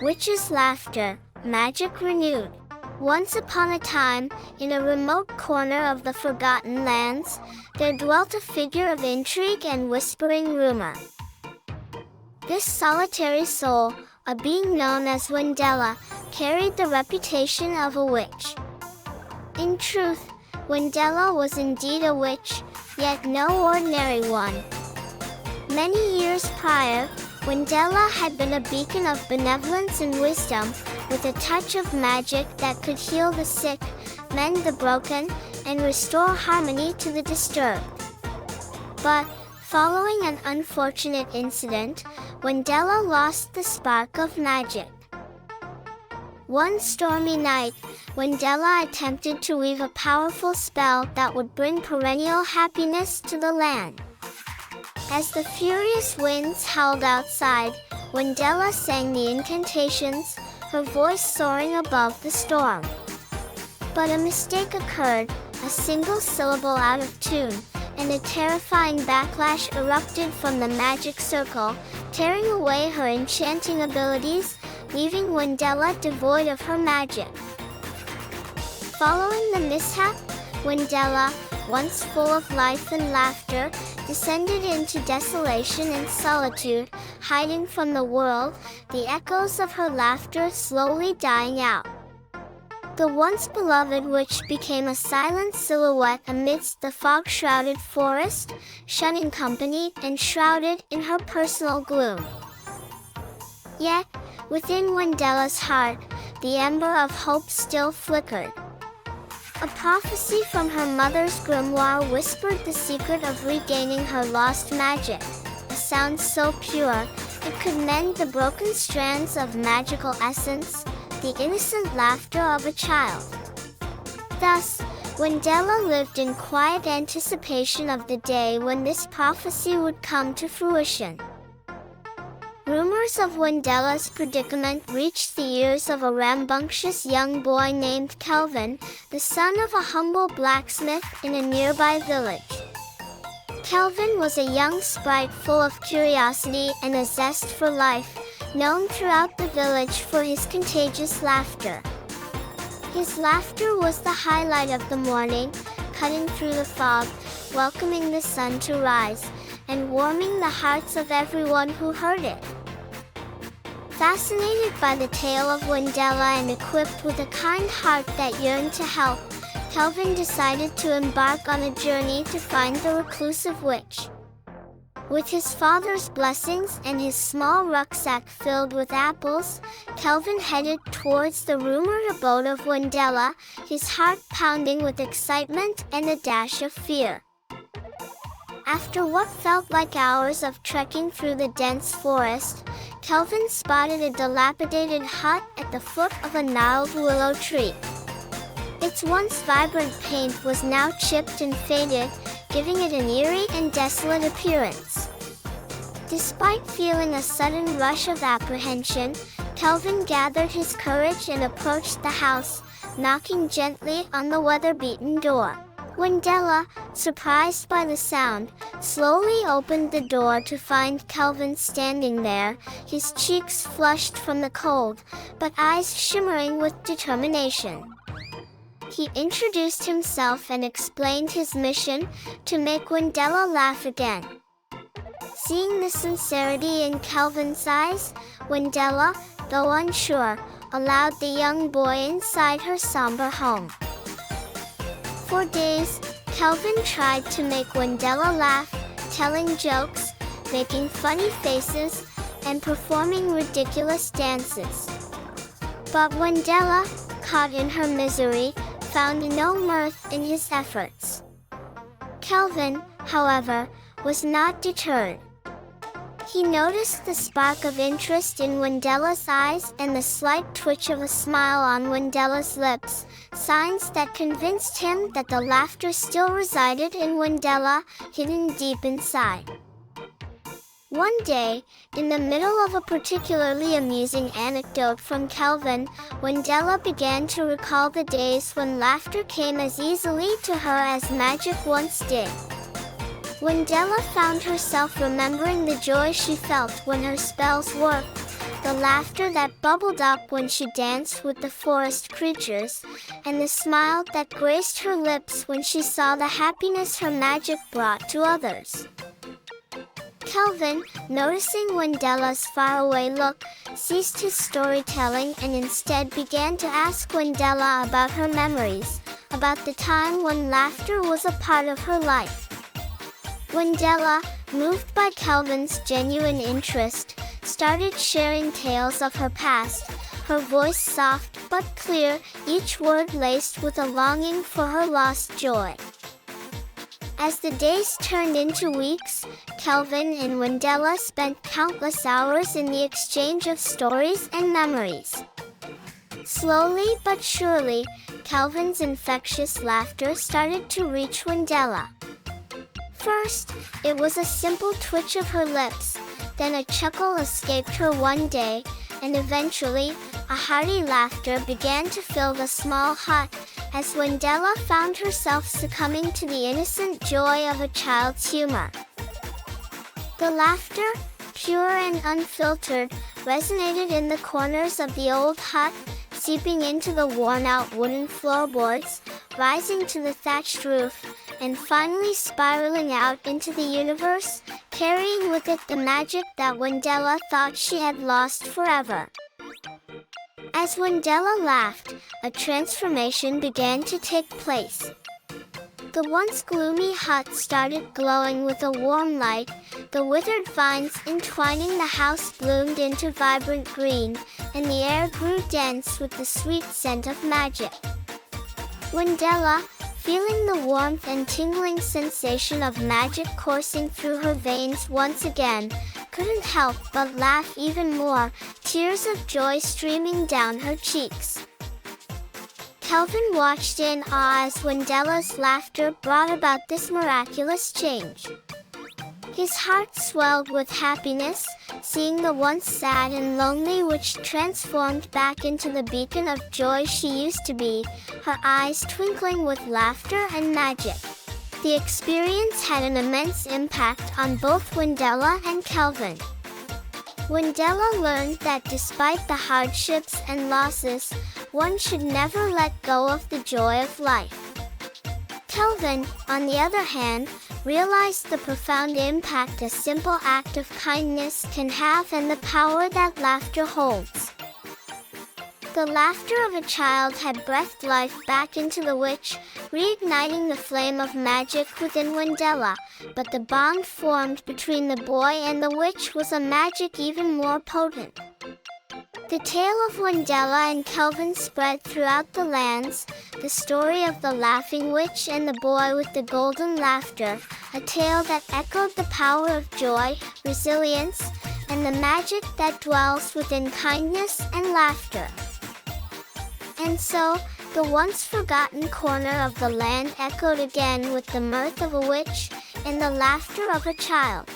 Witches' laughter, magic renewed. Once upon a time, in a remote corner of the Forgotten Lands, there dwelt a figure of intrigue and whispering rumor. This solitary soul, a being known as Wendela, carried the reputation of a witch. In truth, Wendela was indeed a witch, yet no ordinary one. Many years prior, Wendela had been a beacon of benevolence and wisdom, with a touch of magic that could heal the sick, mend the broken, and restore harmony to the disturbed. But, following an unfortunate incident, Wendela lost the spark of magic. One stormy night, Wendela attempted to weave a powerful spell that would bring perennial happiness to the land. As the furious winds howled outside, Wendela sang the incantations, her voice soaring above the storm. But a mistake occurred, a single syllable out of tune, and a terrifying backlash erupted from the magic circle, tearing away her enchanting abilities, leaving Wendela devoid of her magic. Following the mishap, Wendela, once full of life and laughter, descended into desolation and solitude, hiding from the world, the echoes of her laughter slowly dying out. The once beloved witch became a silent silhouette amidst the fog-shrouded forest, shunning company and shrouded in her personal gloom. Yet, within Wendela's heart, the ember of hope still flickered. A prophecy from her mother's grimoire whispered the secret of regaining her lost magic, a sound so pure, it could mend the broken strands of magical essence, the innocent laughter of a child. Thus, Wendela lived in quiet anticipation of the day when this prophecy would come to fruition. Rumors of Wendela's predicament reached the ears of a rambunctious young boy named Kelvin, the son of a humble blacksmith in a nearby village. Kelvin was a young sprite full of curiosity and a zest for life, known throughout the village for his contagious laughter. His laughter was the highlight of the morning, cutting through the fog, welcoming the sun to rise, and warming the hearts of everyone who heard it. Fascinated by the tale of Wendela and equipped with a kind heart that yearned to help, Kelvin decided to embark on a journey to find the reclusive witch. With his father's blessings and his small rucksack filled with apples, Kelvin headed towards the rumored abode of Wendela, his heart pounding with excitement and a dash of fear. After what felt like hours of trekking through the dense forest, Kelvin spotted a dilapidated hut at the foot of a gnarled willow tree. Its once vibrant paint was now chipped and faded, giving it an eerie and desolate appearance. Despite feeling a sudden rush of apprehension, Kelvin gathered his courage and approached the house, knocking gently on the weather-beaten door. Wendela, surprised by the sound, slowly opened the door to find Kelvin standing there, his cheeks flushed from the cold, but eyes shimmering with determination. He introduced himself and explained his mission, to make Wendela laugh again. Seeing the sincerity in Kelvin's eyes, Wendela, though unsure, allowed the young boy inside her somber home. For days, Kelvin tried to make Wendela laugh, telling jokes, making funny faces, and performing ridiculous dances. But Wendela, caught in her misery, found no mirth in his efforts. Kelvin, however, was not deterred. He noticed the spark of interest in Wendela's eyes and the slight twitch of a smile on Wendela's lips, signs that convinced him that the laughter still resided in Wendela, hidden deep inside. One day, in the middle of a particularly amusing anecdote from Kelvin, Wendela began to recall the days when laughter came as easily to her as magic once did. Wendela found herself remembering the joy she felt when her spells worked, the laughter that bubbled up when she danced with the forest creatures, and the smile that graced her lips when she saw the happiness her magic brought to others. Kelvin, noticing Wendela's faraway look, ceased his storytelling and instead began to ask Wendela about her memories, about the time when laughter was a part of her life. Wendela, moved by Kelvin's genuine interest, started sharing tales of her past, her voice soft but clear, each word laced with a longing for her lost joy. As the days turned into weeks, Kelvin and Wendela spent countless hours in the exchange of stories and memories. Slowly but surely, Kelvin's infectious laughter started to reach Wendela. First, it was a simple twitch of her lips, then a chuckle escaped her one day, and eventually, a hearty laughter began to fill the small hut, as Wendela found herself succumbing to the innocent joy of a child's humor. The laughter, pure and unfiltered, resonated in the corners of the old hut, seeping into the worn-out wooden floorboards, rising to the thatched roof, and finally spiraling out into the universe, carrying with it the magic that Wendela thought she had lost forever. As Wendela laughed, a transformation began to take place. The once gloomy hut started glowing with a warm light, the withered vines entwining the house bloomed into vibrant green, and the air grew dense with the sweet scent of magic. Wendela, feeling the warmth and tingling sensation of magic coursing through her veins once again, couldn't help but laugh even more, tears of joy streaming down her cheeks. Kelvin watched in awe as Wendela's laughter brought about this miraculous change. His heart swelled with happiness, seeing the once sad and lonely witch transformed back into the beacon of joy she used to be, her eyes twinkling with laughter and magic. The experience had an immense impact on both Wendela and Kelvin. Wendela learned that despite the hardships and losses, one should never let go of the joy of life. Kelvin, on the other hand, realized the profound impact a simple act of kindness can have and the power that laughter holds. The laughter of a child had breathed life back into the witch, reigniting the flame of magic within Wendela, but the bond formed between the boy and the witch was a magic even more potent. The tale of Wendela and Kelvin spread throughout the lands, the story of the laughing witch and the boy with the golden laughter, a tale that echoed the power of joy, resilience, and the magic that dwells within kindness and laughter. And so, the once forgotten corner of the land echoed again with the mirth of a witch and the laughter of a child.